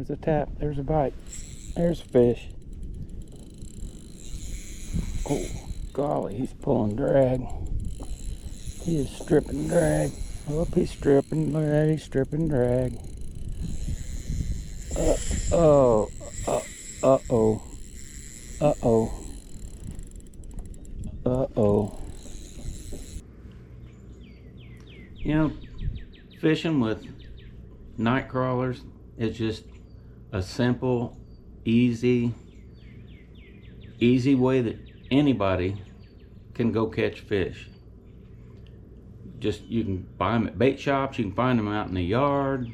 was a tap. There's a bite. There's a fish. Oh, golly, he's pulling drag. He is stripping drag. Oh, he's stripping. Look at that, he's stripping drag. Uh-oh. Uh-oh. Uh-oh. You know, fishing with night crawlers is just a simple, easy way that anybody can go catch fish. Just, you can buy them at bait shops, you can find them out in the yard,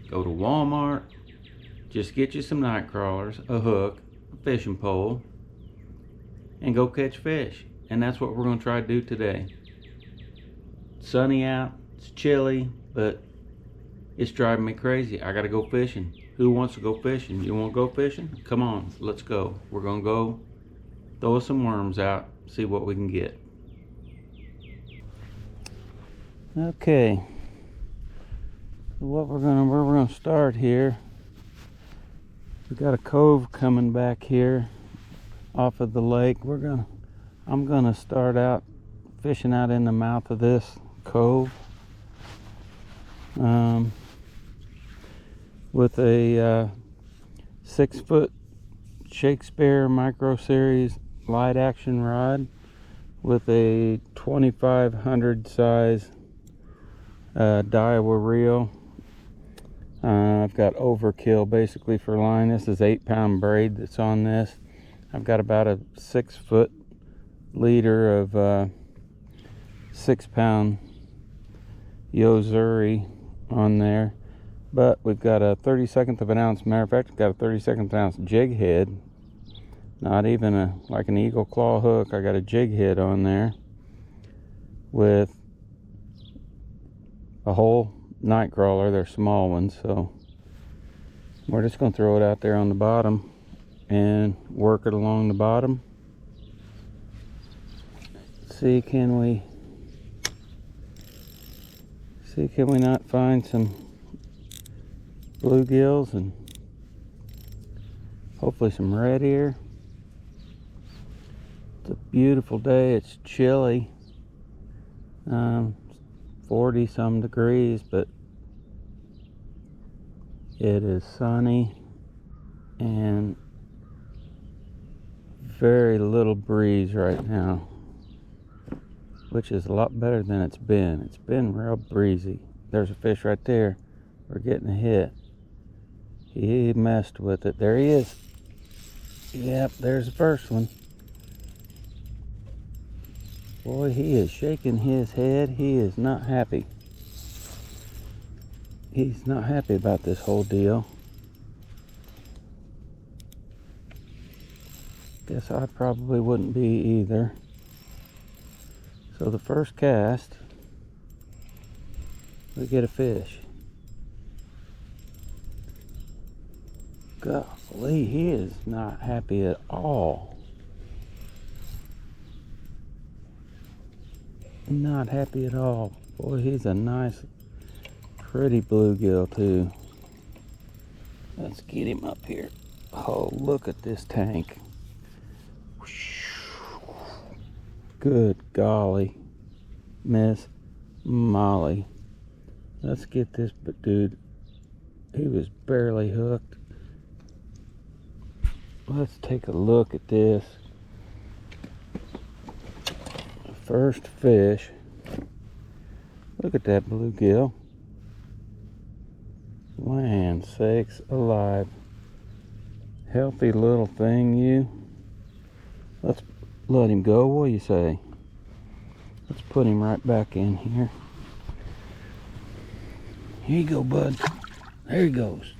go to Walmart. Just get you some night crawlers, a hook, a fishing pole, and go catch fish. And that's what we're going to try to do today. It's sunny out, it's chilly, but it's driving me crazy. I got to go fishing. Who wants to go fishing? You want to go fishing? Come on, let's go. We're going to go throw some worms out, see what we can get. Okay. Where we're gonna start here. We got a cove coming back here off of the lake. I'm gonna start out fishing out in the mouth of this cove with a 6-foot Shakespeare Micro Series light action rod with a 2500 size Daiwa reel. I've got overkill basically for line. This is 8-pound braid that's on this. I've got about a 6-foot leader of 6-pound Yozuri on there. But we've got a 32nd of an ounce. Matter of fact, we've got a 32nd of an ounce jig head. Not even like an eagle claw hook. I got a jig head on there with a whole night crawler. They're small ones, so we're just going to throw it out there on the bottom and work it along the bottom. See, can we not find some bluegills and hopefully some red ear. It's a beautiful day. It's chilly, 40 some degrees, but it is sunny and very little breeze right now, which is a lot better than it's been. It's been real breezy. There's a fish right there. We're getting a hit. He messed with it. There he is. Yep, there's the first one. Boy, he is shaking his head. He is not happy. He's not happy about this whole deal. Guess I probably wouldn't be either. So the first cast, we get a fish. Golly, he is not happy at all. Not happy at all. Boy, he's a nice, pretty bluegill too. Let's get him up here. Oh, look at this tank. Good golly, Miss Molly. Let's get this dude. He was barely hooked. Let's take a look at this. First fish. Look at that bluegill. Land sakes alive. Healthy little thing, you. Let's let him go. What do you say? Let's put him right back in here. Here you go, bud. There he goes.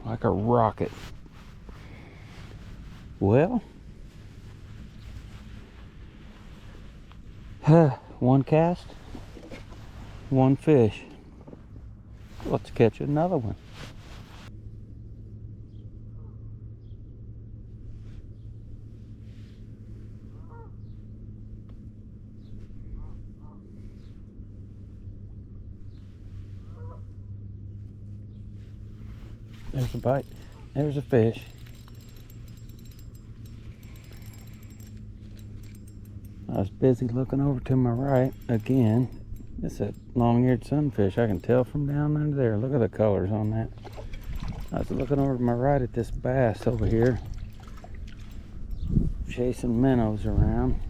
Like a rocket. Well, one cast, one fish. Let's catch another one. There's a bite. There's a fish. I was busy looking over to my right again. It's a long-eared sunfish. I can tell from down under there. Look at the colors on that. I was looking over to my right at this bass over here, chasing minnows around.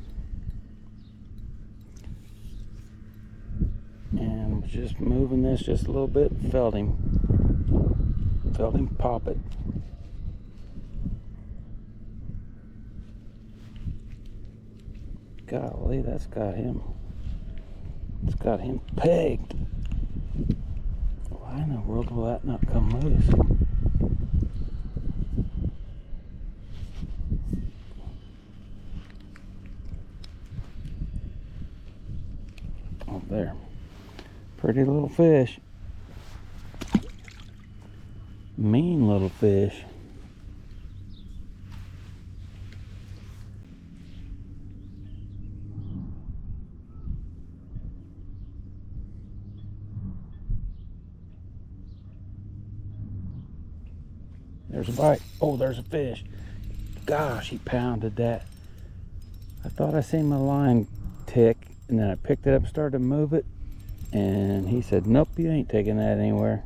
And was just moving this just a little bit. Felt him pop it. Golly, that's got him. It's got him pegged. Why in the world will that not come loose? Oh, there. Pretty little fish. Mean little fish. There's a bite. Oh, there's a fish. Gosh, he pounded that. I thought I seen my line tick, and then I picked it up, started to move it, and he said, nope, you ain't taking that anywhere.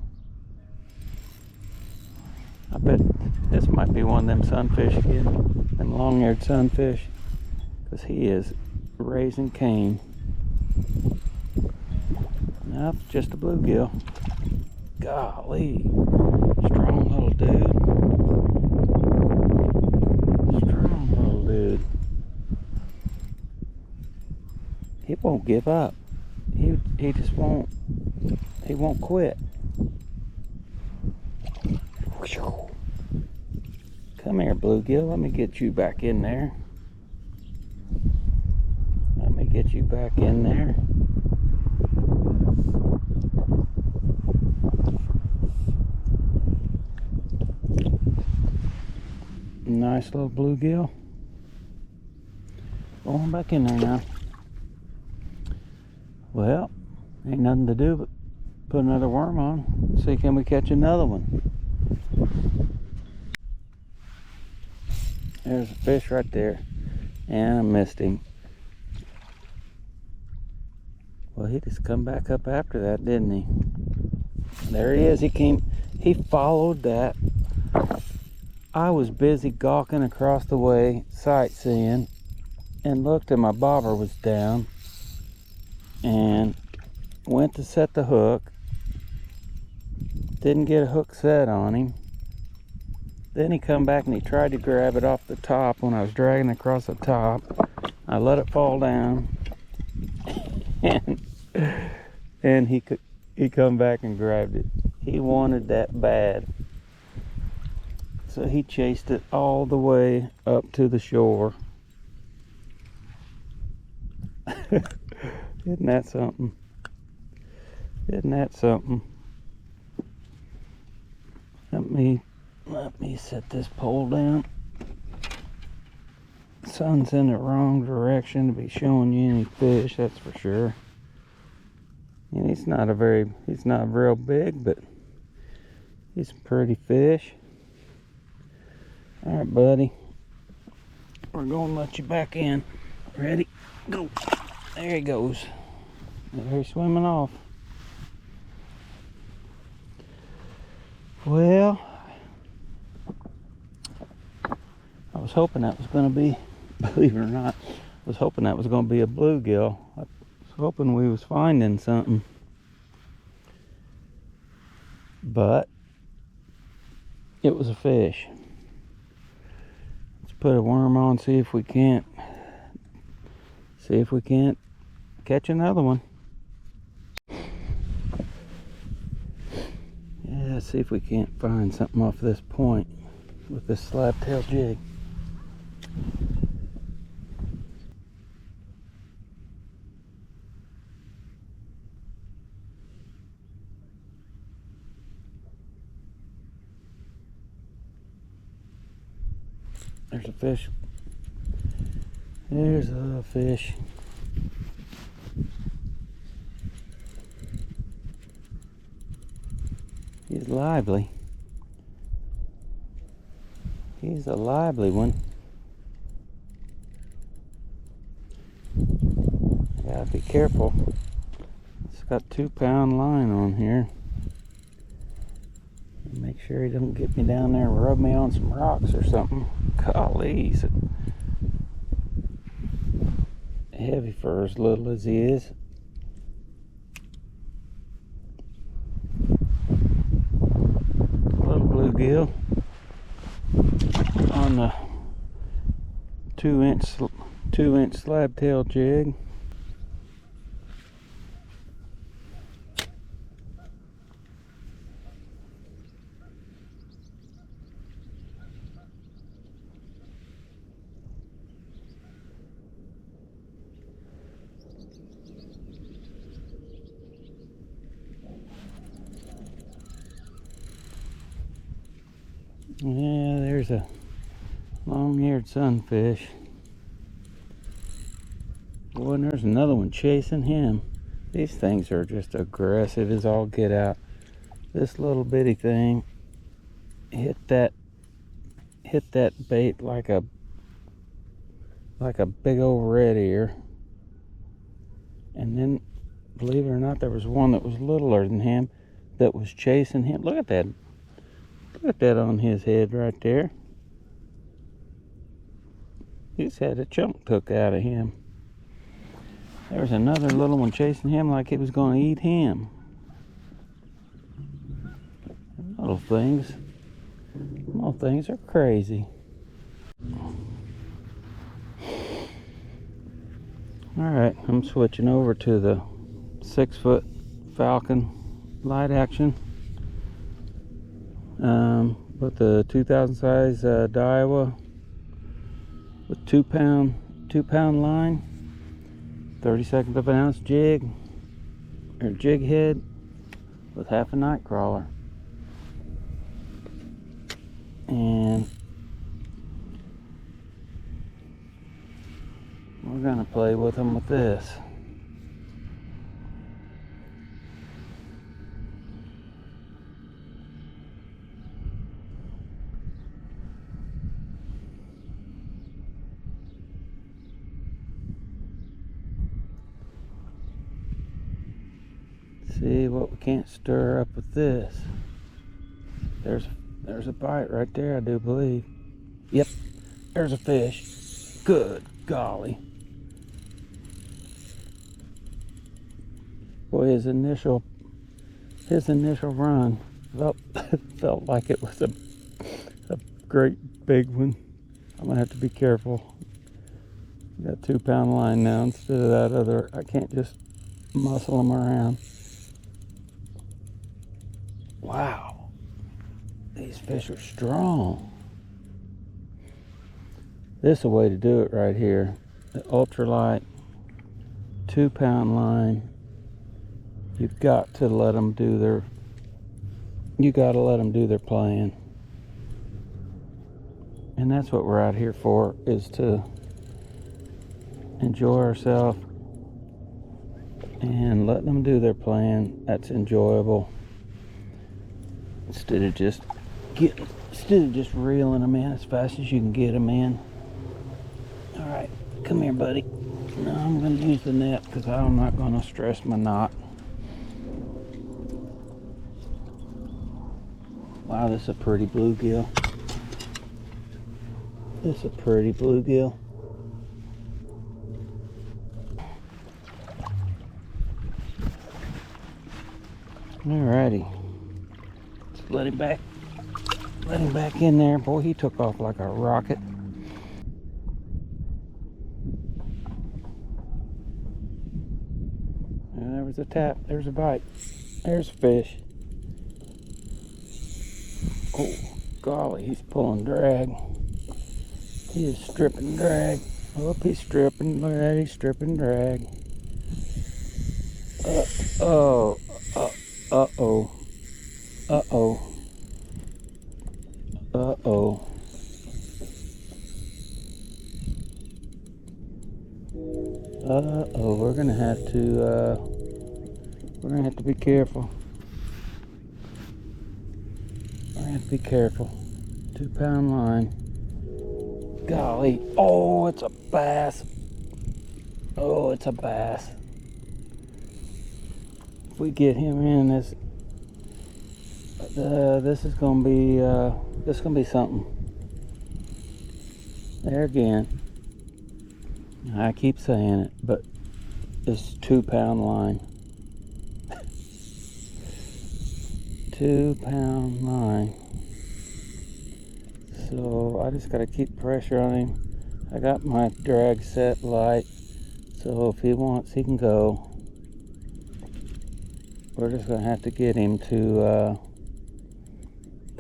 I bet this might be one of them sunfish again, them long-eared sunfish, because he is raising Cain. Nope, just a bluegill. Golly, strong little dude. Strong little dude. He won't give up. He just won't. He won't quit. Come here, bluegill. Let me get you back in there. Let me get you back in there. Nice little bluegill. Going back in there now. Well, ain't nothing to do but put another worm on. See, can we catch another one? There's a fish right there. And I missed him. Well, he just come back up after that, didn't he? There he is. He followed that. I was busy gawking across the way, sightseeing, and looked and my bobber was down, and went to set the hook. Didn't get a hook set on him. Then he come back and he tried to grab it off the top when I was dragging across the top. I let it fall down, and he come back and grabbed it. He wanted that bad. So he chased it all the way up to the shore. Isn't that something? Isn't that something? Let me set this pole down. Sun's in the wrong direction to be showing you any fish, that's for sure. And he's not real big, but he's a pretty fish. All right, buddy. We're gonna let you back in. Ready? Go. There he goes. There he's swimming off. Well, I was hoping that was gonna be, believe it or not, I was hoping that was gonna be a bluegill. I was hoping we was finding something. But it was a fish. Put a worm on, see if we can't catch another one. Yeah, see if we can't find something off this point with this slab tail jig. There's a fish. There's a fish. He's lively. He's a lively one. Gotta be careful. It's got 2-pound line on here. Make sure he don't get me down there and rub me on some rocks or something. Golly, he's heavy for as little as he is. Little bluegill on the 2-inch slab tail jig. Yeah, there's a long-eared sunfish. Boy, and there's another one chasing him. These things are just aggressive as all get out. This little bitty thing hit that bait like a big old red ear. And then, believe it or not, there was one that was littler than him that was chasing him. Look at that. Look at that on his head right there. He's had a chunk took out of him. There's another little one chasing him like it was going to eat him. Little things are crazy. Alright, I'm switching over to the 6-foot Falcon light action. With the 2000 size Daiwa with 2-pound line, 32nd of an ounce jig or jig head with half a night crawler, and we're gonna play with them with this. See what we can't stir up with this. There's a bite right there, I do believe. Yep, there's a fish. Good golly. Boy, his initial run felt like it was a great big one. I'm gonna have to be careful. Got 2-pound line now instead of that other. I can't just muscle them around. Wow, these fish are strong. This is the way to do it right here. The Ultralight 2-pound line. You've got to let them do their. You got to let them do their playing, and that's what we're out here for, is to enjoy ourselves and let them do their playing. That's enjoyable. Instead of just reeling them in as fast as you can get them in. All right, come here, buddy. No, I'm going to use the net because I'm not going to stress my knot. Wow, this is a pretty bluegill. This is a pretty bluegill. Alrighty. Let him back in there. Boy, he took off like a rocket. And there was a tap. There's a bite. There's a fish. Oh, golly, he's pulling drag. He is stripping drag. Oh, he's stripping. Look at that, he's stripping drag. Uh-oh. Uh-oh. Uh-oh. Uh-oh. Uh-oh, we're gonna have to be careful. We're gonna have to be careful. 2-pound line. Golly. Oh, it's a bass. Oh, it's a bass. If we get him in this, this is gonna be something. There again. I keep saying it, but it's 2-pound line. 2-pound line. So I just gotta keep pressure on him. I got my drag set light, so if he wants, he can go. We're just gonna have to get him to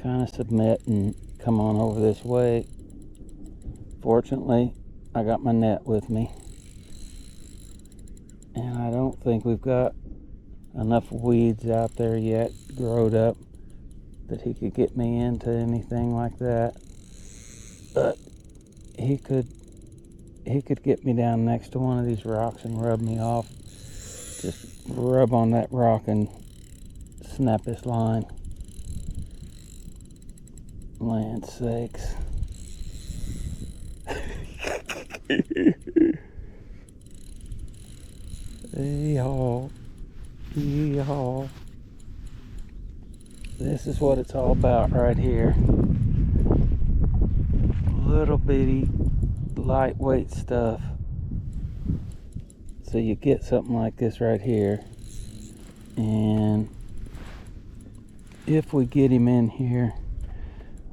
kind of submit and come on over this way. Fortunately, I got my net with me, and I don't think we've got enough weeds out there yet growed up that he could get me into anything like that. But he could get me down next to one of these rocks and rub me off. Just rub on that rock and snap his line. Land sakes. Yee-haw. Yee-haw. This is what it's all about right here. Little bitty lightweight stuff. So you get something like this right here, and if we get him in here,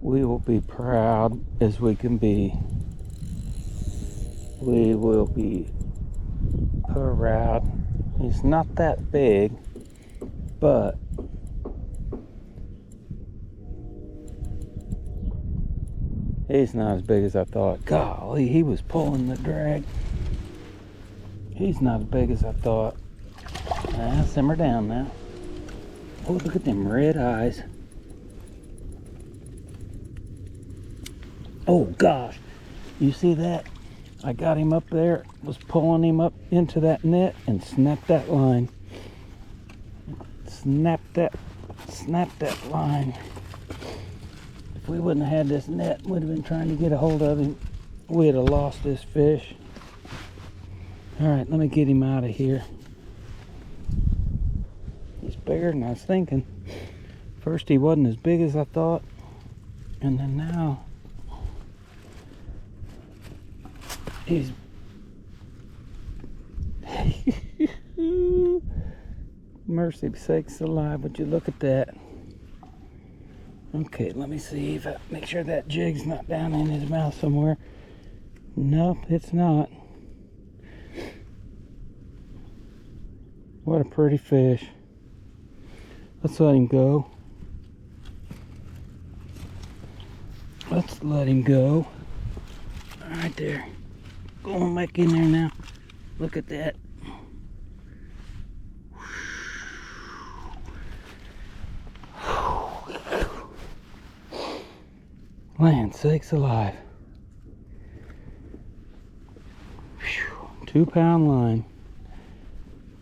we will be proud as we can be. We will be proud. He's not that big, but he's not as big as I thought. Golly, he was pulling the drag. He's not as big as I thought. Simmer down now. Oh, look at them red eyes. Oh gosh, you see that? I got him up there, was pulling him up into that net and snapped that line. Snap that line. If we wouldn't have had this net, we'd have been trying to get a hold of him, we'd have lost this fish. All right, let me get him out of here. He's bigger than I was thinking. First he wasn't as big as I thought, and then now he's mercy sakes alive, would you look at that. Okay, let me see if I make sure that jig's not down in his mouth somewhere. Nope, it's not. What a pretty fish. Let's let him go. Let's let him go. Right there. Going back in there now. Look at that. Land sakes alive. 2-pound line.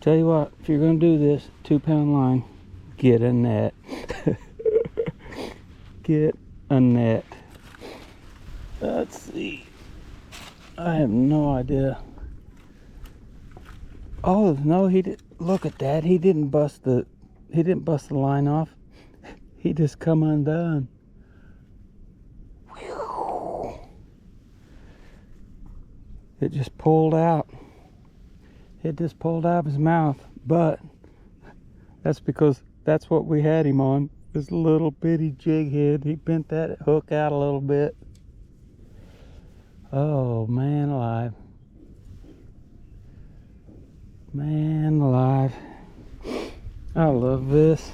Tell you what, if you're going to do this, 2-pound line, get a net. Get a net. Let's see. I have no idea. Oh no, he did. Look at that. He didn't bust the line off. He just come undone. Whew. It just pulled out. It just pulled out of his mouth, but that's because that's what we had him on. This little bitty jig head. He bent that hook out a little bit. Oh, man alive. Man alive. I love this.